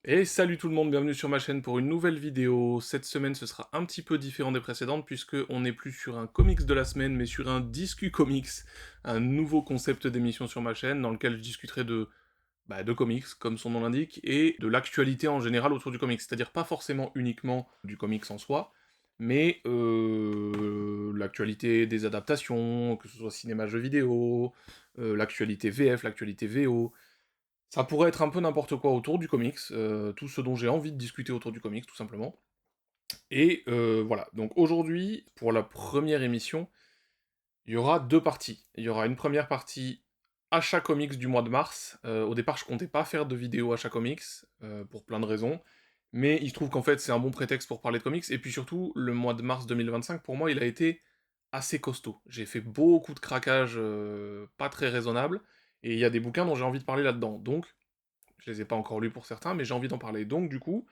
Et salut tout le monde, bienvenue sur ma chaîne pour une nouvelle vidéo. Cette semaine ce sera un petit peu différent des précédentes puisque on n'est plus sur un comics de la semaine mais sur un Discu Comics, un nouveau concept d'émission sur ma chaîne dans lequel je discuterai de comics comme son nom l'indique et de l'actualité en général autour du comics, c'est-à-dire pas forcément uniquement du comics en soi, mais l'actualité des adaptations, que ce soit cinéma, jeux vidéo, l'actualité VF, l'actualité VO, ça pourrait être un peu n'importe quoi autour du comics, tout ce dont j'ai envie de discuter autour du comics, tout simplement. Et voilà, donc aujourd'hui, pour la première émission, il y aura 2 parties. Il y aura une première partie achat comics du mois de mars. Au départ, je comptais pas faire de vidéo achat comics, pour plein de raisons, mais il se trouve qu'en fait, c'est un bon prétexte pour parler de comics, et puis surtout, le mois de mars 2025, pour moi, il a été assez costaud. J'ai fait beaucoup de craquages, pas très raisonnables, et il y a des bouquins dont j'ai envie de parler là-dedans. Donc, je les ai pas encore lus pour certains, mais j'ai envie d'en parler. Donc du coup,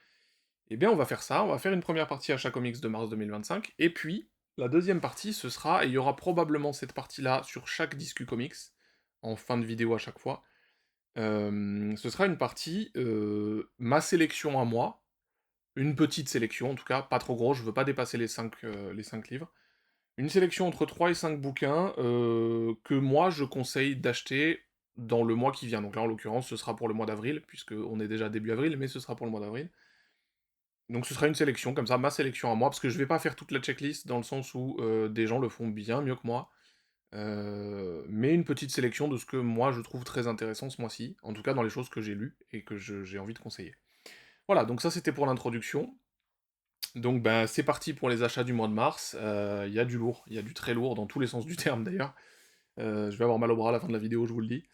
eh bien on va faire ça, on va faire une première partie achat comics de mars 2025, et puis la deuxième partie, ce sera, et il y aura probablement cette partie-là sur chaque Discu Comics, en fin de vidéo à chaque fois, ce sera une partie, ma sélection à moi, une petite sélection en tout cas, pas trop gros, je veux pas dépasser les 5 livres, une sélection entre 3 et 5 bouquins, que moi je conseille d'acheter dans le mois qui vient. Donc là, en l'occurrence, ce sera pour le mois d'avril, puisqu'on est déjà début avril, mais ce sera pour le mois d'avril. Donc ce sera une sélection, comme ça, ma sélection à moi, parce que je vais pas faire toute la checklist, dans le sens où des gens le font bien mieux que moi, mais une petite sélection de ce que moi je trouve très intéressant ce mois-ci, en tout cas dans les choses que j'ai lues et que j'ai envie de conseiller. Voilà, donc ça c'était pour l'introduction. Donc ben c'est parti pour les achats du mois de mars. Il y a du lourd, il y a du très lourd dans tous les sens du terme d'ailleurs. Je vais avoir mal au bras à la fin de la vidéo, je vous le dis.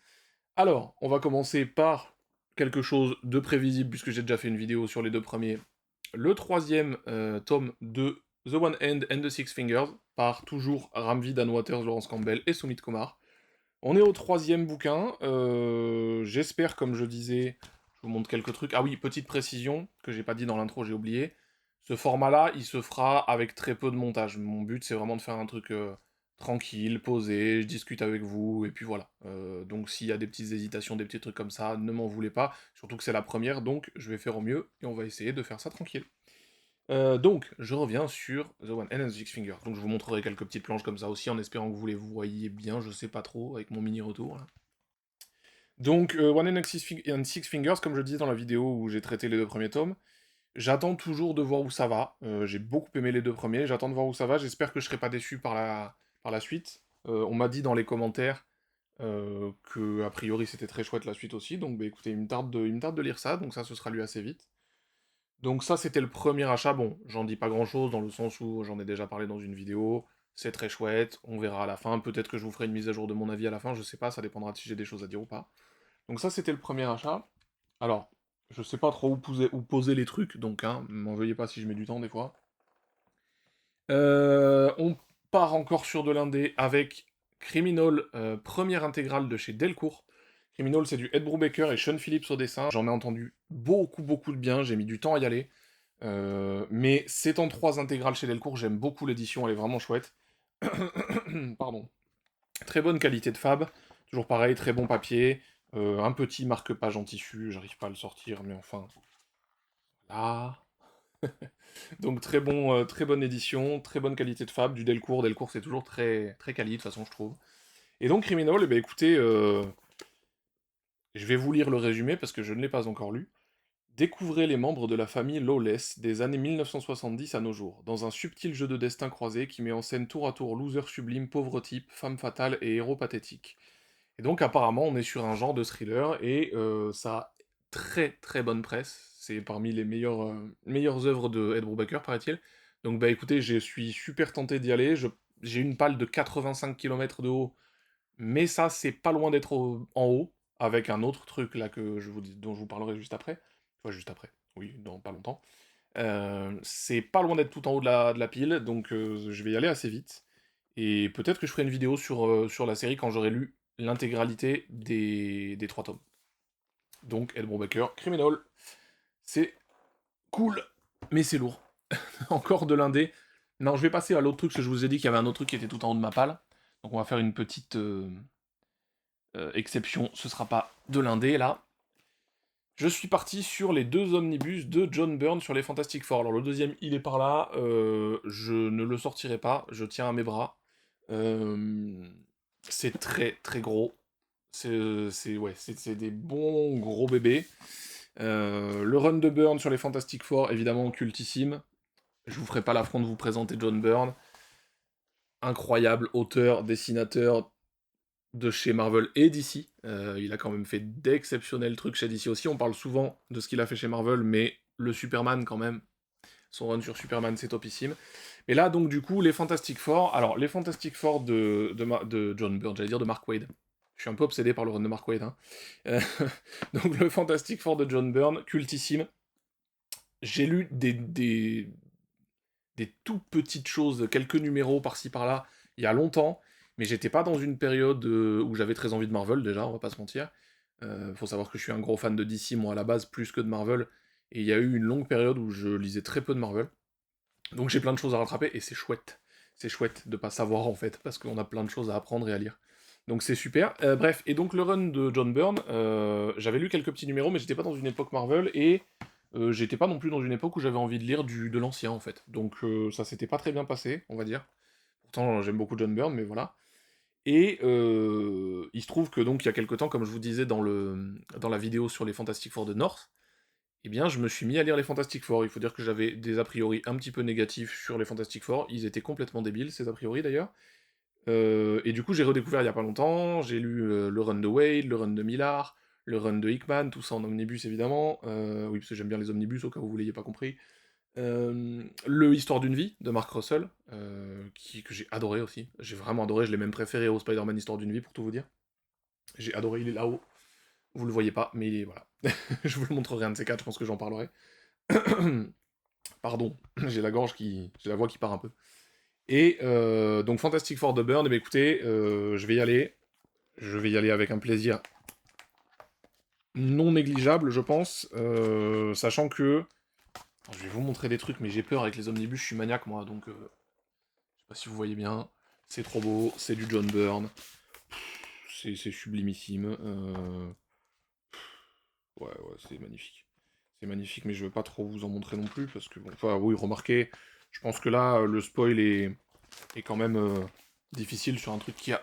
Alors, on va commencer par quelque chose de prévisible, puisque j'ai déjà fait une vidéo sur les deux premiers. Le troisième tome de The One Hand and the Six Fingers, par toujours Ramvi, Dan Waters, Laurence Campbell et Sumit Kumar. On est au troisième bouquin. J'espère, comme je disais, je vous montre quelques trucs. Ah oui, petite précision, que j'ai pas dit dans l'intro, j'ai oublié. Ce format-là, il se fera avec très peu de montage. Mon but, c'est vraiment de faire un truc tranquille, posé, je discute avec vous, et puis voilà. Donc s'il y a des petites hésitations, des petits trucs comme ça, ne m'en voulez pas. Surtout que c'est la première, donc je vais faire au mieux, et on va essayer de faire ça tranquille. Donc, je reviens sur The One Hand and the Six Fingers. Donc je vous montrerai quelques petites planches comme ça aussi, en espérant que vous les voyez bien, je sais pas trop, avec mon mini retour là. Donc, One Hand and Six Fingers, comme je disais dans la vidéo où j'ai traité les deux premiers tomes, j'attends toujours de voir où ça va. J'ai beaucoup aimé les deux premiers, j'attends de voir où ça va, j'espère que je serai pas déçu par la suite. On m'a dit dans les commentaires que, a priori, c'était très chouette la suite aussi, donc bah écoutez, il me tarde de lire ça, donc ça, ce sera lu assez vite. Donc ça, c'était le premier achat. Bon, j'en dis pas grand-chose, dans le sens où j'en ai déjà parlé dans une vidéo. C'est très chouette, on verra à la fin. Peut-être que je vous ferai une mise à jour de mon avis à la fin, je sais pas, ça dépendra de si j'ai des choses à dire ou pas. Donc ça, c'était le premier achat. Alors, je sais pas trop où poser les trucs, donc hein, m'en veuillez pas si je mets du temps des fois. On part encore sur de l'indé avec Criminal, première intégrale de chez Delcourt. Criminal, c'est du Ed Brubaker et Sean Phillips au dessin. J'en ai entendu beaucoup, beaucoup de bien, j'ai mis du temps à y aller. Mais c'est en 3 intégrales chez Delcourt, j'aime beaucoup l'édition, elle est vraiment chouette. Pardon. Très bonne qualité de fab, toujours pareil, très bon papier, un petit marque-page en tissu, j'arrive pas à le sortir, mais enfin, là... Donc très bonne édition, très bonne qualité de fab, du Delcourt. Delcourt c'est toujours très, très quali de toute façon je trouve. Et donc Criminal, eh ben, écoutez, je vais vous lire le résumé parce que je ne l'ai pas encore lu. Découvrez les membres de la famille Lawless des années 1970 à nos jours, dans un subtil jeu de destin croisé qui met en scène tour à tour loser sublime, pauvre type, femme fatale et héros pathétique. Et donc apparemment on est sur un genre de thriller et ça a très très bonne presse. C'est parmi les meilleures œuvres de Ed Brubaker, paraît-il. Donc bah écoutez, je suis super tenté d'y aller. J'ai une palle de 85 km de haut, mais ça c'est pas loin d'être en haut, avec un autre truc là dont je vous parlerai juste après. Enfin juste après, oui, dans pas longtemps. C'est pas loin d'être tout en haut de la pile, donc je vais y aller assez vite. Et peut-être que je ferai une vidéo sur la série quand j'aurai lu l'intégralité des 3 tomes. Donc, Ed Brubaker, Criminal, c'est cool, mais c'est lourd. Encore de l'indé. Non, je vais passer à l'autre truc, parce que je vous ai dit qu'il y avait un autre truc qui était tout en haut de ma palle. Donc on va faire une petite exception, ce sera pas de l'indé, là. Je suis parti sur les 2 omnibus de John Byrne sur les Fantastic Four. Alors le deuxième, il est par là, je ne le sortirai pas, je tiens à mes bras. Hem, c'est très, très gros. C'est des bons gros bébés. Le run de Byrne sur les Fantastic Four, évidemment cultissime. Je vous ferai pas l'affront de vous présenter John Byrne. Incroyable auteur, dessinateur de chez Marvel et DC. Il a quand même fait d'exceptionnels trucs chez DC aussi. On parle souvent de ce qu'il a fait chez Marvel, mais le Superman quand même, son run sur Superman c'est topissime. Et là donc du coup les Fantastic Four, alors les Fantastic Four de John Byrne, j'allais dire de Mark Waid. Je suis un peu obsédé par le run de Mark Waid. Hein. Euh, donc le Fantastic Four de John Byrne, cultissime. J'ai lu des tout petites choses, quelques numéros par-ci par-là, il y a longtemps, mais j'étais pas dans une période où j'avais très envie de Marvel déjà, on va pas se mentir. Faut savoir que je suis un gros fan de DC, moi à la base, plus que de Marvel, et il y a eu une longue période où je lisais très peu de Marvel. Donc j'ai plein de choses à rattraper, et c'est chouette. C'est chouette de pas savoir en fait, parce qu'on a plein de choses à apprendre et à lire. Donc c'est super. Bref, et donc le run de John Byrne, j'avais lu quelques petits numéros, mais j'étais pas dans une époque Marvel, et j'étais pas non plus dans une époque où j'avais envie de lire de l'ancien en fait. Donc ça s'était pas très bien passé, on va dire. Pourtant j'aime beaucoup John Byrne, mais voilà. Et il se trouve que donc il y a quelques temps, comme je vous disais dans la vidéo sur les Fantastic Four de North, eh bien je me suis mis à lire les Fantastic Four. Il faut dire que j'avais des a priori un petit peu négatifs sur les Fantastic Four. Ils étaient complètement débiles, ces a priori d'ailleurs. Et du coup, j'ai redécouvert il y a pas longtemps, j'ai lu le run de Wade, le run de Millar, le run de Hickman, tout ça en omnibus évidemment. Oui, parce que j'aime bien les omnibus, au cas où vous l'ayez pas compris. Le Histoire d'une vie de Mark Russell, que j'ai adoré aussi. J'ai vraiment adoré, je l'ai même préféré au Spider-Man Histoire d'une vie, pour tout vous dire. J'ai adoré, il est là-haut. Vous le voyez pas, mais il est, voilà. Je vous le montrerai un de ces quatre, je pense que j'en parlerai. Pardon, j'ai la voix qui part un peu. Et donc Fantastic Four de Byrne, eh bien, écoutez, je vais y aller. Je vais y aller avec un plaisir non négligeable, je pense, sachant que... Alors, je vais vous montrer des trucs, mais j'ai peur avec les omnibus, je suis maniaque moi, donc je sais pas si vous voyez bien. C'est trop beau, c'est du John Byrne, c'est sublimissime. Ouais, ouais, c'est magnifique. C'est magnifique, mais je veux pas trop vous en montrer non plus, parce que, bon, enfin, oui, remarquez, je pense que là, le spoil est quand même difficile sur un truc qui a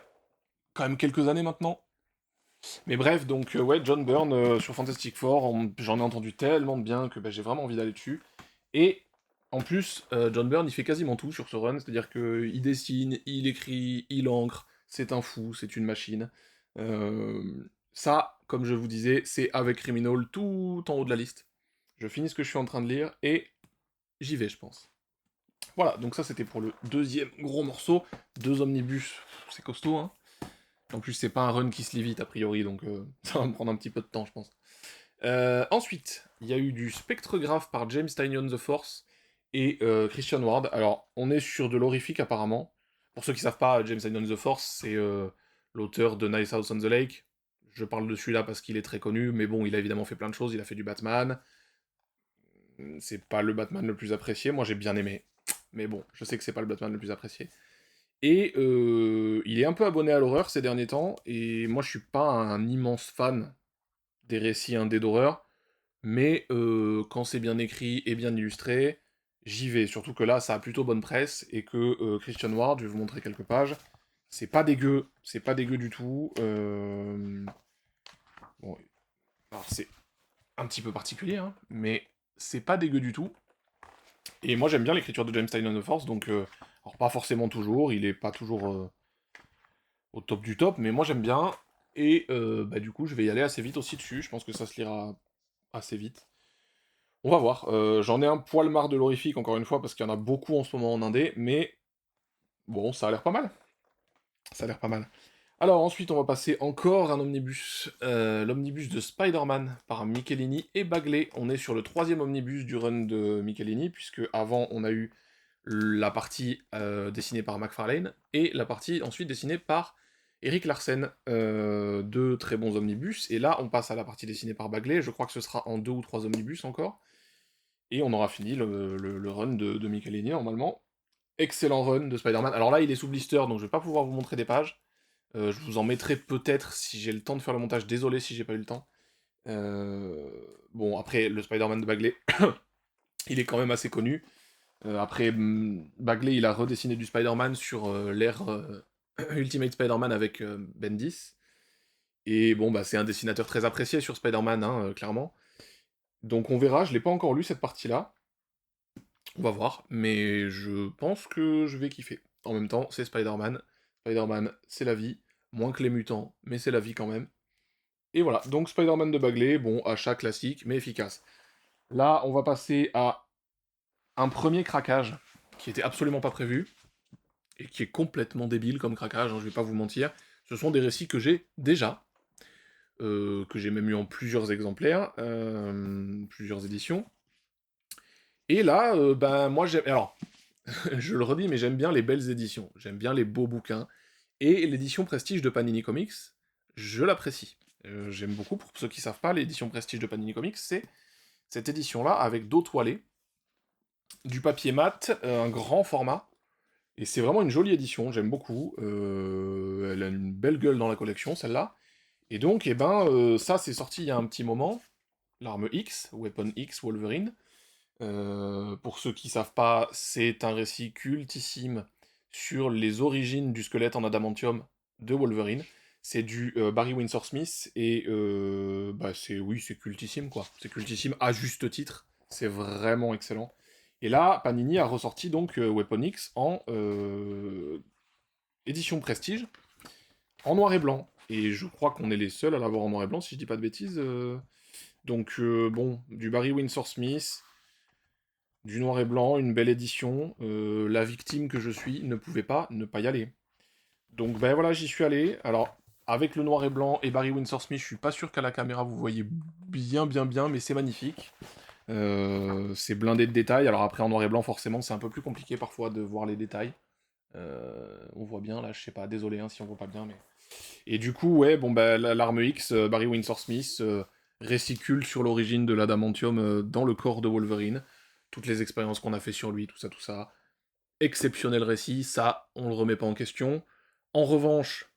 quand même quelques années maintenant. Mais bref, donc ouais, John Byrne sur Fantastic Four, j'en ai entendu tellement de bien que bah, j'ai vraiment envie d'aller dessus. Et en plus, John Byrne, il fait quasiment tout sur ce run, c'est-à-dire qu'il dessine, il écrit, il encre, c'est un fou, c'est une machine. Euh, Ça, comme je vous disais, c'est avec Criminal tout en haut de la liste. Je finis ce que je suis en train de lire et j'y vais, je pense. Voilà, donc ça c'était pour le deuxième gros morceau. 2 omnibus, c'est costaud, hein. En plus, c'est pas un run qui se lit vite, a priori, donc ça va me prendre un petit peu de temps, je pense. Ensuite, il y a eu du Spectregraph par James Tynion The Force et Christian Ward. Alors, on est sur de l'horrifique, apparemment. Pour ceux qui savent pas, James Tynion The Force, c'est l'auteur de Nice House on the Lake. Je parle de celui-là parce qu'il est très connu, mais bon, il a évidemment fait plein de choses. Il a fait du Batman. C'est pas le Batman le plus apprécié. Moi, j'ai bien aimé. Mais bon, je sais que c'est pas le Batman le plus apprécié. Et il est un peu abonné à l'horreur ces derniers temps, et moi je suis pas un immense fan des récits indés d'horreur, mais quand c'est bien écrit et bien illustré, j'y vais. Surtout que là, ça a plutôt bonne presse, et que Christian Ward, je vais vous montrer quelques pages, c'est pas dégueu du tout. Bon, alors c'est un petit peu particulier, hein, mais c'est pas dégueu du tout. Et moi j'aime bien l'écriture de James Tynion of Force, donc alors pas forcément toujours, il est pas toujours au top du top, mais moi j'aime bien. Et bah, du coup, je vais y aller assez vite aussi dessus. Je pense que ça se lira assez vite. On va voir. J'en ai un poil marre de l'horrifique, encore une fois, parce qu'il y en a beaucoup en ce moment en indé, mais bon, ça a l'air pas mal. Ça a l'air pas mal. Alors ensuite, on va passer encore un omnibus. L'omnibus de Spider-Man par Michelini et Bagley. On est sur le troisième omnibus du run de Michelini, puisque avant on a eu la partie dessinée par McFarlane et la partie ensuite dessinée par Eric Larsen. Deux très bons omnibus. Et là, on passe à la partie dessinée par Bagley. Je crois que ce sera en 2 ou 3 omnibus encore. Et on aura fini le run de Michelini normalement. Excellent run de Spider-Man. Alors là, il est sous blister, donc je vais pas pouvoir vous montrer des pages. Je vous en mettrai peut-être si j'ai le temps de faire le montage. Désolé si j'ai pas eu le temps. Bon, après, le Spider-Man de Bagley, il est quand même assez connu. Après, Bagley, il a redessiné du Spider-Man sur l'ère Ultimate Spider-Man avec Bendis. Et bon, bah, c'est un dessinateur très apprécié sur Spider-Man, hein, clairement. Donc on verra, je l'ai pas encore lu cette partie-là. On va voir, mais je pense que je vais kiffer. En même temps, c'est Spider-Man. Spider-Man, c'est la vie. Moins que les mutants, mais c'est la vie quand même. Et voilà, donc Spider-Man de Bagley, bon, achat classique, mais efficace. Là, on va passer à un premier craquage, qui était absolument pas prévu, et qui est complètement débile comme craquage, hein, je vais pas vous mentir. Ce sont des récits que j'ai déjà, que j'ai même eu en plusieurs exemplaires, plusieurs éditions. Et là, ben moi j'aime... Alors, je le redis, mais j'aime bien les belles éditions, j'aime bien les beaux bouquins. Et l'édition Prestige de Panini Comics, je l'apprécie. J'aime beaucoup, pour ceux qui savent pas, l'édition Prestige de Panini Comics, c'est cette édition-là avec dos toilé, du papier mat, un grand format, et c'est vraiment une jolie édition, j'aime beaucoup. Elle a une belle gueule dans la collection, celle-là. Et donc, eh ben, ça c'est sorti il y a un petit moment, l'arme X, Weapon X Wolverine. Pour ceux qui savent pas, c'est un récit cultissime sur les origines du squelette en adamantium de Wolverine. C'est du Barry Windsor Smith et bah c'est oui, c'est cultissime quoi. C'est cultissime à juste titre. C'est vraiment excellent. Et là, Panini a ressorti donc Weapon X en édition Prestige en noir et blanc. Et je crois qu'on est les seuls à l'avoir en noir et blanc, si je dis pas de bêtises. Donc bon, du Barry Windsor Smith, du noir et blanc, une belle édition. La victime que je suis ne pouvait pas ne pas y aller. Donc ben voilà, j'y suis allé. Alors, avec le noir et blanc et Barry Windsor Smith, je suis pas sûr qu'à la caméra vous voyez bien, mais c'est magnifique. C'est blindé de détails. Alors après, en noir et blanc, forcément, c'est un peu plus compliqué parfois de voir les détails. On voit bien, là, je sais pas, désolé hein, si on voit pas bien, mais... Et du coup, ouais, bon, bah, l'arme X, Barry Windsor Smith, récicule sur l'origine de l'adamantium dans le corps de Wolverine. Toutes les expériences qu'on a fait sur lui, tout ça, tout ça. Exceptionnel récit, ça, on le remet pas en question. En revanche,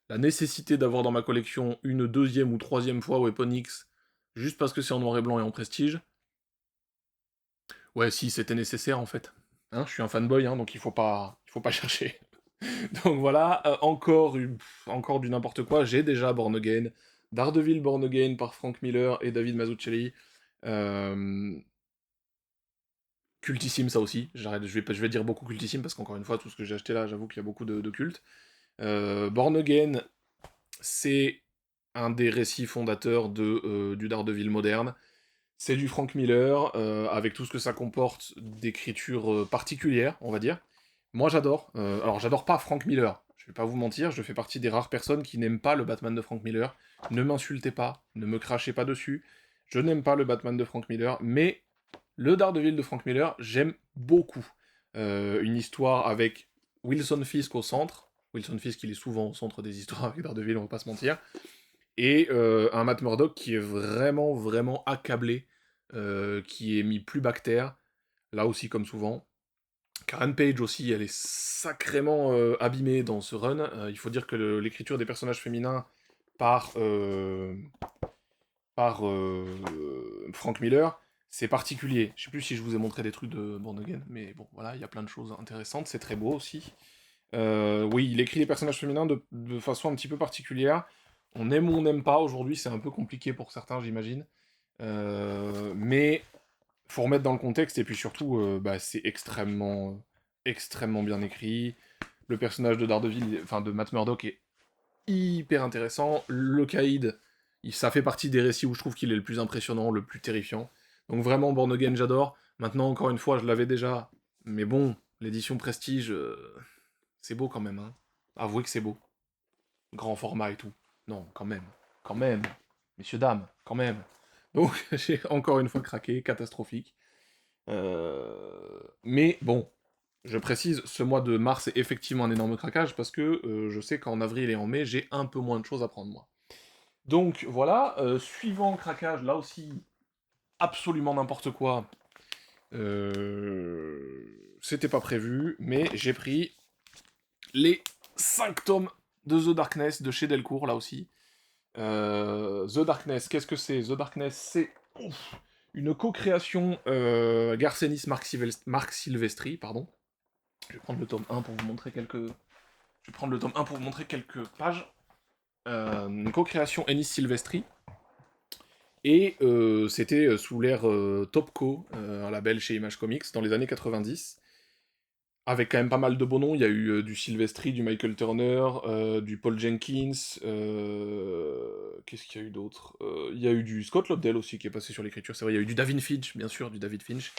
la nécessité d'avoir dans ma collection une deuxième ou troisième fois Weapon X, juste parce que c'est en noir et blanc et en prestige, ouais, si, c'était nécessaire en fait. Hein, je suis un fanboy, hein, donc il faut pas chercher. Donc voilà, encore du n'importe quoi, j'ai déjà Born Again, Daredevil Born Again par Frank Miller et David Mazzucchelli. Euh, Cultissime ça aussi, je vais dire beaucoup cultissime parce qu'encore une fois, tout ce que j'ai acheté là, j'avoue qu'il y a beaucoup de culte. Born Again, c'est un des récits fondateurs du Daredevil moderne. C'est du Frank Miller, avec tout ce que ça comporte d'écriture particulière, on va dire. Moi j'adore. Alors j'adore pas Frank Miller, je vais pas vous mentir, je fais partie des rares personnes qui n'aiment pas le Batman de Frank Miller. Ne m'insultez pas, ne me crachez pas dessus. Je n'aime pas le Batman de Frank Miller, mais le Daredevil de Frank Miller, j'aime beaucoup. Une histoire avec Wilson Fisk au centre. Wilson Fisk, il est souvent au centre des histoires avec Daredevil, on va pas se mentir. Et un Matt Murdock qui est vraiment accablé, qui est mis plus bactère, là aussi comme souvent. Karen Page aussi, elle est sacrément abîmée dans ce run. Il faut dire que l'écriture des personnages féminins par, Frank Miller, c'est particulier. Je sais plus si je vous ai montré des trucs de Born Again, mais bon, voilà, il y a plein de choses intéressantes, c'est très beau aussi. Oui, il écrit les personnages féminins de façon un petit peu particulière. On aime ou on n'aime pas, aujourd'hui c'est un peu compliqué pour certains, j'imagine. Mais faut remettre dans le contexte, et puis surtout, bah, c'est extrêmement bien écrit. Le personnage de Daredevil, enfin de Matt Murdock, est hyper intéressant. Le Caïd, ça fait partie des récits où je trouve qu'il est le plus impressionnant, le plus terrifiant. Donc vraiment, Born Again, j'adore. Maintenant, encore une fois, je l'avais déjà. Mais bon, l'édition Prestige, c'est beau quand même, hein. Avouez que c'est beau. Grand format et tout. Non, quand même. Messieurs, dames, quand même. Donc, j'ai encore une fois craqué, catastrophique. Mais bon, je précise, ce mois de mars est effectivement un énorme craquage parce que je sais qu'en avril et en mai, j'ai un peu moins de choses à prendre, moi. Donc voilà, suivant craquage, là aussi, absolument n'importe quoi. C'était pas prévu, mais j'ai pris les 5 tomes de The Darkness de chez Delcourt, là aussi. The Darkness, qu'est-ce que c'est? The Darkness, c'est une co-création Garcenis-Marc Silvestri, pardon. Je vais prendre le tome 1 pour vous montrer quelques... Je vais prendre le tome 1 pour vous montrer quelques pages. Une co-création Ennis Silvestri. Et c'était sous l'ère Topco, un label chez Image Comics, dans les années 90. Avec quand même pas mal de beaux noms, il y a eu du Silvestri, du Michael Turner, du Paul Jenkins, qu'est-ce qu'il y a eu d'autre? Il y a eu du Scott Lobdell aussi qui est passé sur l'écriture, c'est vrai, il y a eu du David Finch, bien sûr, du David Finch,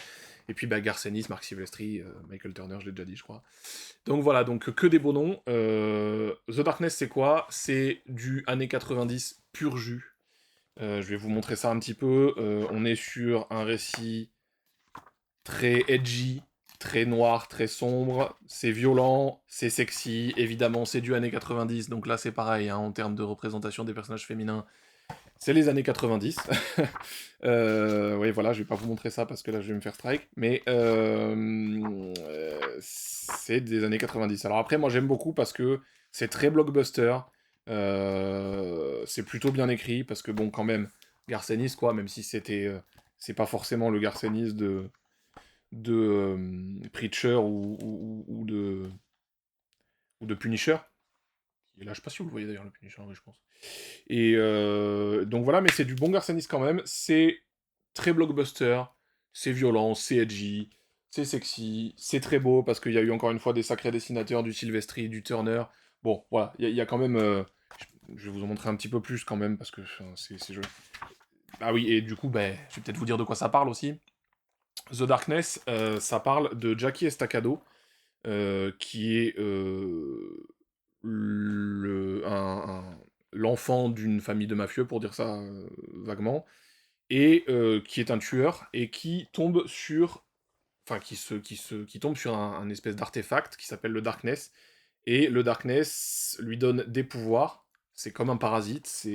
et puis bah, Garcenis, Marc Silvestri, Michael Turner, je l'ai déjà dit, je crois. Donc voilà, donc que des beaux noms. The Darkness, c'est quoi? C'est du années 90 pur jus. Je vais vous montrer ça un petit peu. On est sur un récit très edgy, très noir, très sombre, c'est violent, c'est sexy, évidemment c'est du années 90, donc là c'est pareil, hein, en termes de représentation des personnages féminins, c'est les années 90. Oui voilà, je vais pas vous montrer ça parce que là je vais me faire strike, mais c'est des années 90. Alors après moi j'aime beaucoup parce que c'est très blockbuster, c'est plutôt bien écrit, parce que bon quand même, Garcenis quoi, même si c'était... c'est pas forcément le Garcenis de Preacher ou de Punisher. Et là, je sais pas si vous le voyez d'ailleurs, le Punisher, oui, je pense. Et donc voilà, mais c'est du bon Garcenis quand même. C'est très blockbuster, c'est violent, c'est edgy, c'est sexy, c'est très beau, parce qu'il y a eu encore une fois des sacrés dessinateurs, du Silvestri, du Turner. Bon, voilà, il y a quand même... je vais vous en montrer un petit peu plus quand même, parce que c'est joli. Ah oui, et du coup, ben, je vais peut-être vous dire de quoi ça parle aussi. The Darkness, ça parle de Jackie Estacado, qui est l'enfant d'une famille de mafieux, pour dire ça vaguement, et qui est un tueur, et qui tombe sur... Enfin, qui tombe sur un espèce d'artefact qui s'appelle le Darkness, et le Darkness lui donne des pouvoirs, c'est comme un parasite,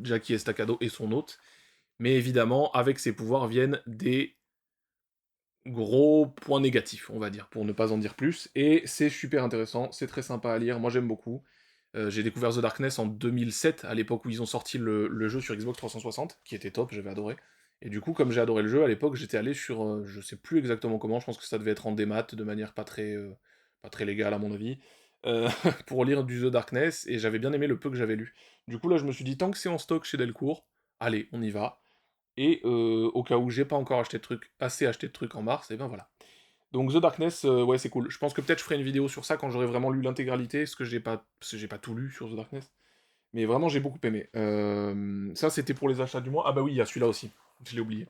Jackie Estacado est son hôte, mais évidemment, avec ses pouvoirs viennent des gros point négatif, on va dire, pour ne pas en dire plus, et c'est super intéressant, c'est très sympa à lire, moi j'aime beaucoup. J'ai découvert The Darkness en 2007, à l'époque où ils ont sorti le jeu sur Xbox 360, qui était top, j'avais adoré. Et du coup, comme j'ai adoré le jeu, à l'époque, j'étais allé sur, je sais plus exactement comment, je pense que ça devait être en démat, de manière pas très légale à mon avis, pour lire du The Darkness, et j'avais bien aimé le peu que j'avais lu. Du coup, là, je me suis dit, tant que c'est en stock chez Delcourt, allez, on y va. Et au cas où j'ai pas encore assez acheté de trucs en mars, et ben voilà. Donc The Darkness, ouais c'est cool. Je pense que peut-être je ferai une vidéo sur ça quand j'aurai vraiment lu l'intégralité, parce que j'ai pas tout lu sur The Darkness. Mais vraiment j'ai beaucoup aimé. Ça c'était pour les achats du mois. Ah bah oui, il y a celui-là aussi, je l'ai oublié.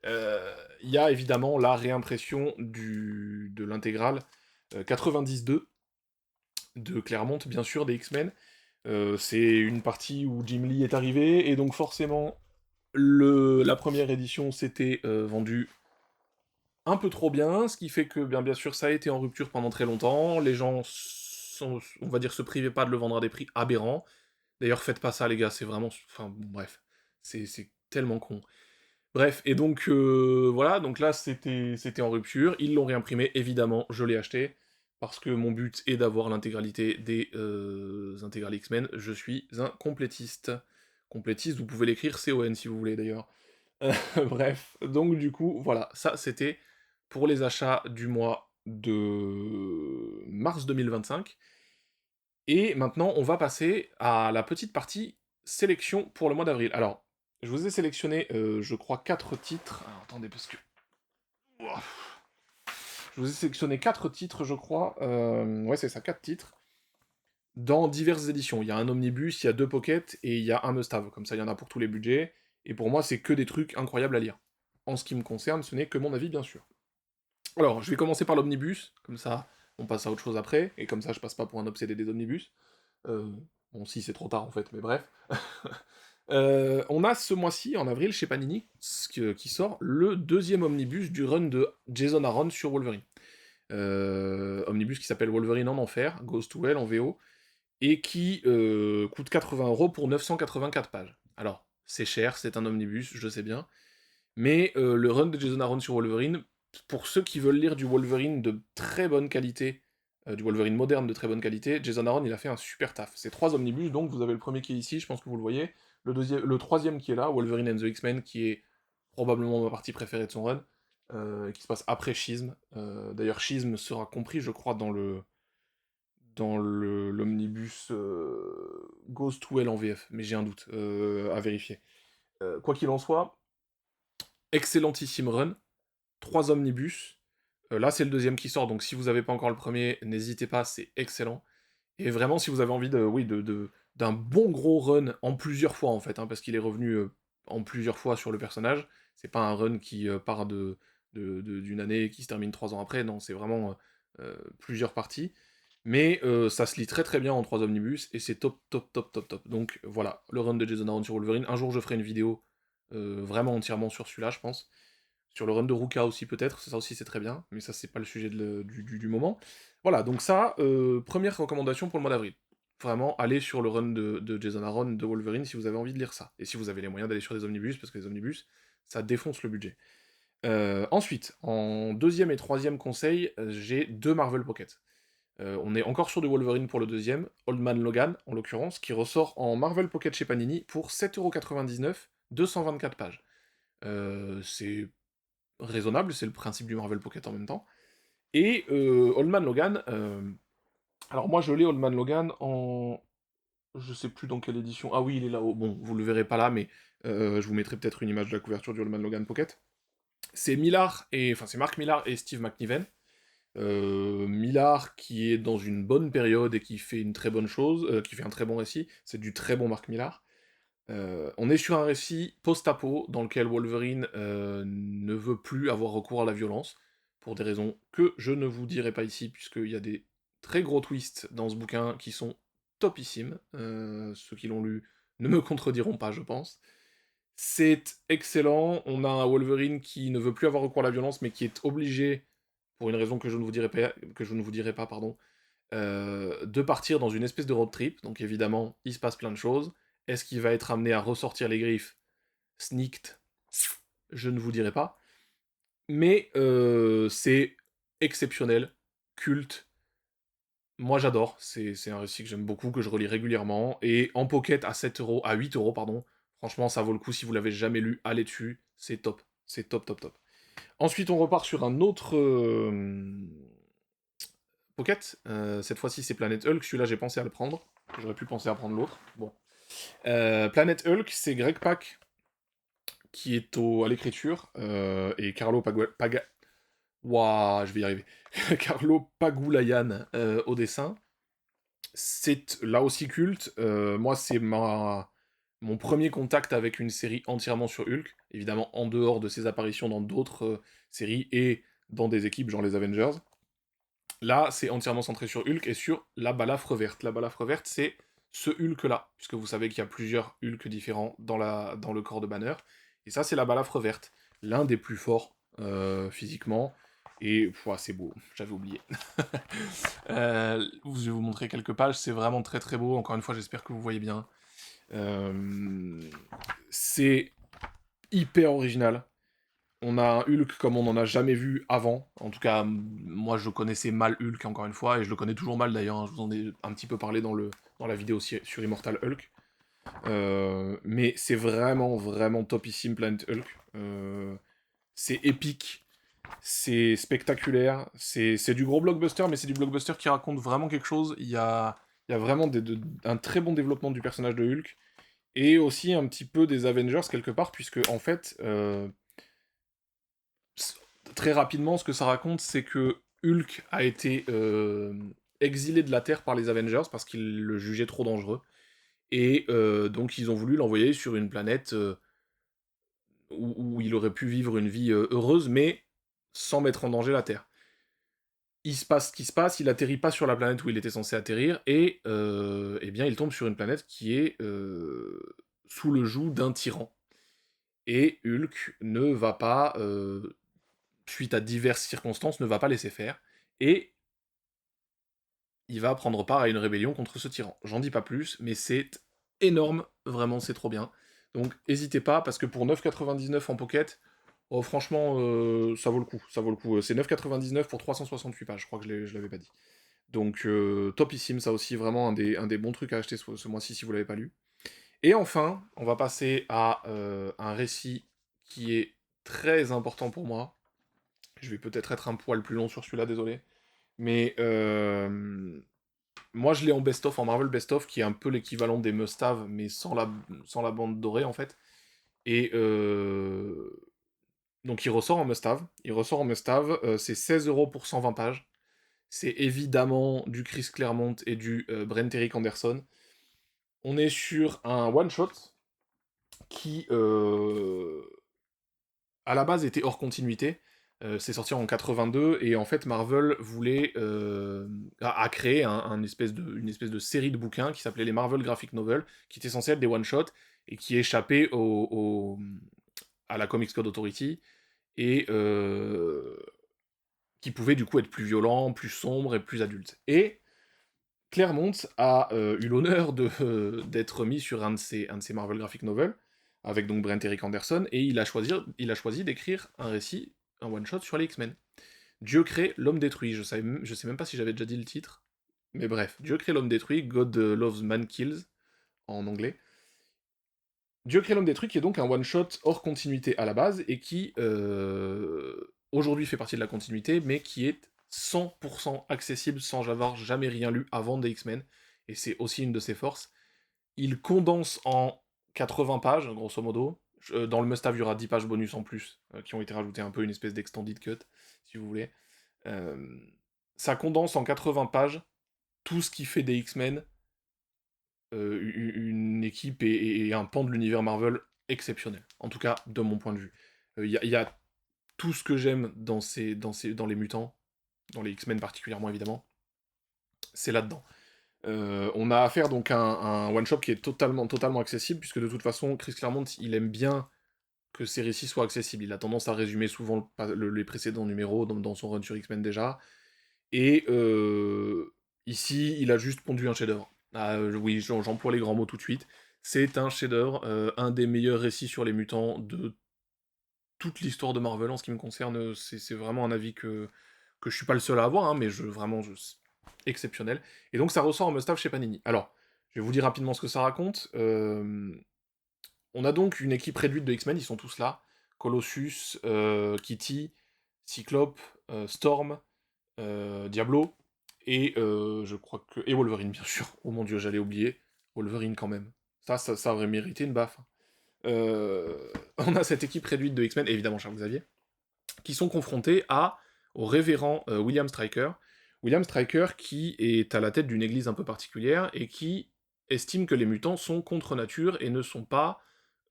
Il y a évidemment la réimpression de l'intégrale 92 de Claremont, bien sûr, des X-Men. C'est une partie où Jim Lee est arrivé, et donc forcément, la première édition s'était vendue un peu trop bien, ce qui fait que, bien sûr, ça a été en rupture pendant très longtemps. Les gens, on va dire, se privaient pas de le vendre à des prix aberrants. D'ailleurs, faites pas ça, les gars, c'est vraiment... Enfin, bon, bref, c'est tellement con. Bref, et donc, voilà, donc là, c'était en rupture. Ils l'ont réimprimé, évidemment, je l'ai acheté, parce que mon but est d'avoir l'intégralité des intégrales X-Men. Je suis un complétiste. Complétiste, vous pouvez l'écrire CON si vous voulez, d'ailleurs. Bref, donc du coup, voilà, ça c'était pour les achats du mois de mars 2025. Et maintenant, on va passer à la petite partie sélection pour le mois d'avril. Alors, je vous ai sélectionné, je crois, 4 titres. Alors, attendez, parce que... Ouah. Je vous ai sélectionné 4 titres, je crois. Ouais, c'est ça, 4 titres. Dans diverses éditions. Il y a un omnibus, il y a 2 pockets, et il y a un must-have. Comme ça, il y en a pour tous les budgets. Et pour moi, c'est que des trucs incroyables à lire. En ce qui me concerne, ce n'est que mon avis, bien sûr. Alors, je vais commencer par l'omnibus, comme ça, on passe à autre chose après, et comme ça, je passe pas pour un obsédé des omnibus. Euh, bon, si, c'est trop tard, en fait, mais bref. On a ce mois-ci, en avril, chez Panini, qui sort le deuxième omnibus du run de Jason Aaron sur Wolverine. Omnibus qui s'appelle Wolverine en enfer, Goes to Hell en VO, et qui coûte 80€ pour 984 pages. Alors, c'est cher, c'est un omnibus, je sais bien, mais le run de Jason Aaron sur Wolverine, pour ceux qui veulent lire du Wolverine de très bonne qualité, du Wolverine moderne de très bonne qualité, Jason Aaron, il a fait un super taf. C'est 3 omnibus, donc vous avez le premier qui est ici, je pense que vous le voyez, le troisième qui est là, Wolverine and the X-Men, qui est probablement ma partie préférée de son run, qui se passe après Schism. D'ailleurs, Schism sera compris, je crois, dans l'omnibus Goes to Hell en VF, mais j'ai un doute, à vérifier. Quoi qu'il en soit, excellentissime run, 3 omnibus. Là, c'est le deuxième qui sort, donc si vous n'avez pas encore le premier, n'hésitez pas, c'est excellent. Et vraiment, si vous avez envie d'un bon gros run en plusieurs fois, en fait, hein, parce qu'il est revenu en plusieurs fois sur le personnage, c'est pas un run qui part d'une année et qui se termine 3 ans après, non, c'est vraiment plusieurs parties. Mais ça se lit très très bien en 3 omnibus, et c'est top, top, top, top, top. Donc voilà, le run de Jason Aaron sur Wolverine. Un jour, je ferai une vidéo vraiment entièrement sur celui-là, je pense. Sur le run de Ruka aussi peut-être, ça aussi c'est très bien, mais ça c'est pas le sujet du moment. Voilà, donc ça, première recommandation pour le mois d'avril. Vraiment, allez sur le run de Jason Aaron, de Wolverine, si vous avez envie de lire ça. Et si vous avez les moyens d'aller sur des omnibus, parce que les omnibus, ça défonce le budget. Ensuite, en deuxième et troisième conseil, j'ai 2 Marvel Pocket. On est encore sur du Wolverine pour le deuxième, Old Man Logan en l'occurrence, qui ressort en Marvel Pocket chez Panini pour 7,99€, 224 pages. C'est raisonnable, c'est le principe du Marvel Pocket en même temps. Et Old Man Logan, alors moi je l'ai Old Man Logan en... Je sais plus dans quelle édition. Ah oui, il est là-haut. Bon, vous le verrez pas là, mais je vous mettrai peut-être une image de la couverture du Old Man Logan Pocket. C'est c'est Mark Millar et Steve McNiven. Millar qui est dans une bonne période et qui fait une très bonne chose, qui fait un très bon récit. C'est du très bon Mark Millar. On est sur un récit post-apo dans lequel Wolverine ne veut plus avoir recours à la violence, pour des raisons que je ne vous dirai pas ici, puisqu'il y a des très gros twists dans ce bouquin qui sont topissimes. Ceux qui l'ont lu ne me contrediront pas, je pense. C'est excellent, on a un Wolverine qui ne veut plus avoir recours à la violence, mais qui est obligé, pour une raison que je ne vous dirai pas, pardon, de partir dans une espèce de road trip, donc évidemment, il se passe plein de choses. Est-ce qu'il va être amené à ressortir les griffes? Sneaked, je ne vous dirai pas. Mais c'est exceptionnel, culte. Moi j'adore, c'est un récit que j'aime beaucoup, que je relis régulièrement. Et en pocket à 7€, à 8€, pardon, franchement ça vaut le coup si vous l'avez jamais lu, allez dessus, c'est top. C'est top, top, top. Ensuite on repart sur un autre pocket. Cette fois-ci c'est Planet Hulk, celui-là j'ai pensé à le prendre. J'aurais pu penser à prendre l'autre. Bon. Planet Hulk, c'est Greg Pak qui est à l'écriture, et Carlo Ouah, je vais y arriver. Carlo Pagulayan au dessin. C'est là aussi culte. Moi, c'est mon premier contact avec une série entièrement sur Hulk. Évidemment, en dehors de ses apparitions dans d'autres séries et dans des équipes, genre les Avengers. Là, c'est entièrement centré sur Hulk et sur la balafre verte. La balafre verte, c'est ce Hulk-là, puisque vous savez qu'il y a plusieurs Hulk différents dans le corps de Banner. Et ça, c'est la balafre verte. L'un des plus forts physiquement. Et c'est beau, j'avais oublié. Je vais vous montrer quelques pages, c'est vraiment très très beau. Encore une fois, j'espère que vous voyez bien. C'est hyper original. On a un Hulk comme on n'en a jamais vu avant. En tout cas, moi je connaissais mal Hulk encore une fois, et je le connais toujours mal d'ailleurs, hein. Je vous en ai un petit peu parlé dans la vidéo sur Immortal Hulk. Mais c'est vraiment, vraiment topissime Planet Hulk. C'est épique, c'est spectaculaire, c'est du gros blockbuster, mais c'est du blockbuster qui raconte vraiment quelque chose. Il y a vraiment un très bon développement du personnage de Hulk, et aussi un petit peu des Avengers quelque part, puisque en fait... très rapidement, ce que ça raconte, c'est que Hulk a été exilé de la Terre par les Avengers parce qu'ils le jugeaient trop dangereux. Et donc ils ont voulu l'envoyer sur une planète où il aurait pu vivre une vie heureuse, mais sans mettre en danger la Terre. Il se passe ce qui se passe, il atterrit pas sur la planète où il était censé atterrir, et eh bien il tombe sur une planète qui est sous le joug d'un tyran. Et Hulk ne va pas suite à diverses circonstances, ne va pas laisser faire, et il va prendre part à une rébellion contre ce tyran. J'en dis pas plus, mais c'est énorme, vraiment c'est trop bien. Donc n'hésitez pas, parce que pour 9,99€ en pocket, oh, franchement, ça vaut le coup, ça vaut le coup. C'est 9,99€ pour 368 pages, je crois que je l'avais pas dit. Donc topissime, ça aussi, vraiment un des bons trucs à acheter ce mois-ci si vous l'avez pas lu. Et enfin, on va passer à un récit qui est très important pour moi. Je vais peut-être être un poil plus long sur celui-là, désolé. Mais moi, je l'ai en best-of, en Marvel best-of, qui est un peu l'équivalent des must-have, mais sans la bande dorée, en fait. Et donc, il ressort en must-have. Il ressort en must-have. C'est 16 € pour 120 pages. C'est évidemment du Chris Claremont et du Brent Eric Anderson. On est sur un one-shot qui, à la base, était hors continuité. C'est sorti en 82, et en fait, Marvel voulait a créé une espèce de série de bouquins qui s'appelait les Marvel Graphic Novels, qui étaient censés être des one-shots, et qui échappaient à la Comics Code Authority, et qui pouvaient du coup être plus violents, plus sombres et plus adultes. Et Claremont a eu l'honneur d'être mis sur un de ses Marvel Graphic Novels, avec donc Brent Eric Anderson, et il a choisi d'écrire un récit, un one-shot sur les X-Men. Dieu crée l'homme détruit. Je sais même pas si j'avais déjà dit le titre, mais bref, Dieu crée l'homme détruit, God loves man kills, en anglais. Dieu crée l'homme détruit, qui est donc un one-shot hors continuité à la base, et qui aujourd'hui fait partie de la continuité, mais qui est 100% accessible sans avoir jamais rien lu avant des X-Men, et c'est aussi une de ses forces. Il condense en 80 pages, grosso modo. Dans le must-have, il y aura 10 pages bonus en plus, qui ont été rajoutées, un peu une espèce d'extended cut, si vous voulez. Euh, Ça condense en 80 pages tout ce qui fait des X-Men une équipe et un pan de l'univers Marvel exceptionnel. En tout cas, de mon point de vue. Il y a tout ce que j'aime dans les mutants, dans les X-Men particulièrement évidemment, c'est là-dedans. On a affaire donc à un one-shot qui est totalement, totalement accessible, puisque de toute façon, Chris Claremont, il aime bien que ses récits soient accessibles. Il a tendance à résumer souvent les précédents numéros dans son run sur X-Men déjà. Et ici, il a juste pondu un chef-d'œuvre. Ah, oui, j'emploie les grands mots tout de suite. C'est un chef-d'œuvre, un des meilleurs récits sur les mutants de toute l'histoire de Marvel en ce qui me concerne. C'est vraiment un avis que je suis pas le seul à avoir, hein, mais vraiment, exceptionnel. Et donc ça ressort en must-have chez Panini. Alors, je vais vous dire rapidement ce que ça raconte. On a donc une équipe réduite de X-Men, ils sont tous là. Colossus, Kitty, Cyclope, Storm, Diablo, et je crois que... Et Wolverine, bien sûr. Oh mon dieu, j'allais oublier. Wolverine, quand même. Ça aurait mérité une baffe. On a cette équipe réduite de X-Men, évidemment Charles Xavier, qui sont confrontés au révérend William Stryker. William Stryker qui est à la tête d'une église un peu particulière et qui estime que les mutants sont contre nature et ne sont pas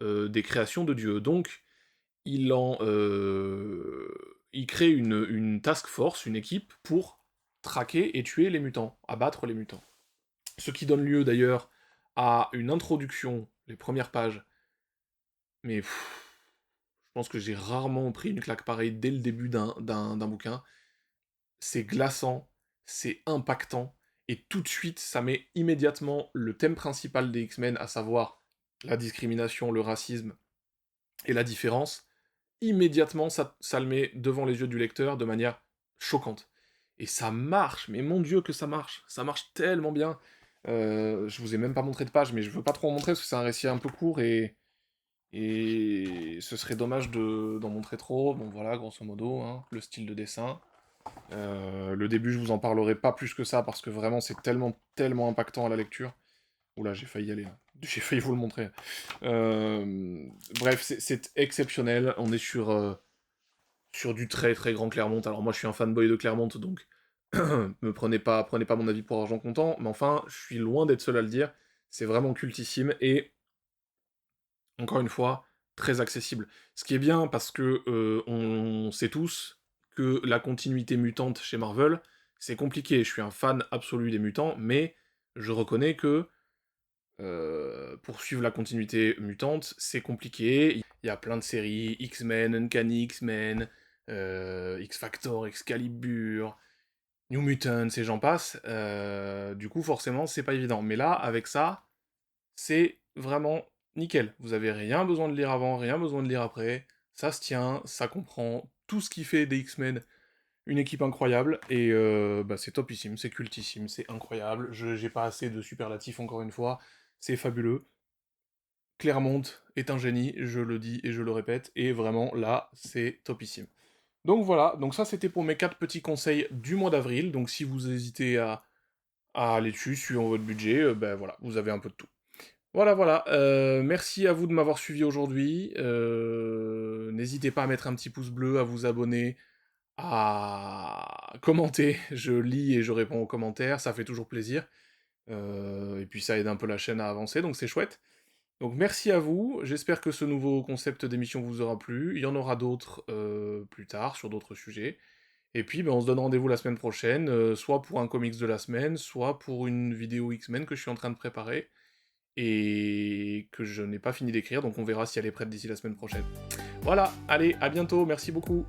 des créations de Dieu. Donc, il crée une task force, une équipe, pour traquer et tuer les mutants, abattre les mutants. Ce qui donne lieu d'ailleurs à une introduction, les premières pages, mais je pense que j'ai rarement pris une claque pareille dès le début d'un bouquin. C'est glaçant, c'est impactant, et tout de suite, ça met immédiatement le thème principal des X-Men, à savoir la discrimination, le racisme et la différence. Immédiatement, ça le met devant les yeux du lecteur de manière choquante. Et ça marche, mais mon dieu que ça marche tellement bien. Je vous ai même pas montré de page, mais je veux pas trop en montrer parce que c'est un récit un peu court et ce serait dommage d'en montrer trop. Bon voilà, grosso modo, hein, le style de dessin. Le début, je vous en parlerai pas plus que ça parce que vraiment c'est tellement, tellement impactant à la lecture. Oula, j'ai failli y aller, hein. J'ai failli vous le montrer. Bref, c'est exceptionnel. On est sur du très très grand Clermont. Alors moi je suis un fanboy de Clermont, donc prenez pas mon avis pour argent comptant, mais enfin, je suis loin d'être seul à le dire. C'est vraiment cultissime et, encore une fois, très accessible. Ce qui est bien parce que on sait tous que la continuité mutante chez Marvel, c'est compliqué. Je suis un fan absolu des mutants, mais je reconnais que pour suivre la continuité mutante, c'est compliqué. Il y a plein de séries, X-Men, Uncanny X-Men, X-Factor, Excalibur, New Mutants et j'en passe. Du coup, forcément, c'est pas évident. Mais là, avec ça, c'est vraiment nickel. Vous avez rien besoin de lire avant, rien besoin de lire après. Ça se tient, ça comprend tout ce qui fait des X-Men une équipe incroyable, et bah, c'est topissime, c'est cultissime, c'est incroyable, j'ai pas assez de superlatifs encore une fois, c'est fabuleux. Clermont est un génie, je le dis et je le répète, et vraiment là, c'est topissime. Donc voilà, donc ça c'était pour mes 4 petits conseils du mois d'avril, donc si vous hésitez à aller dessus, suivant votre budget, ben voilà, vous avez un peu de tout. Voilà, voilà, merci à vous de m'avoir suivi aujourd'hui, n'hésitez pas à mettre un petit pouce bleu, à vous abonner, à commenter, je lis et je réponds aux commentaires, ça fait toujours plaisir, et puis ça aide un peu la chaîne à avancer, donc c'est chouette. Donc merci à vous, j'espère que ce nouveau concept d'émission vous aura plu, il y en aura d'autres, plus tard, sur d'autres sujets. Et puis, ben, on se donne rendez-vous la semaine prochaine, soit pour un comics de la semaine, soit pour une vidéo X-Men que je suis en train de préparer, et que je n'ai pas fini d'écrire, donc on verra si elle est prête d'ici la semaine prochaine. Voilà, allez, à bientôt, merci beaucoup.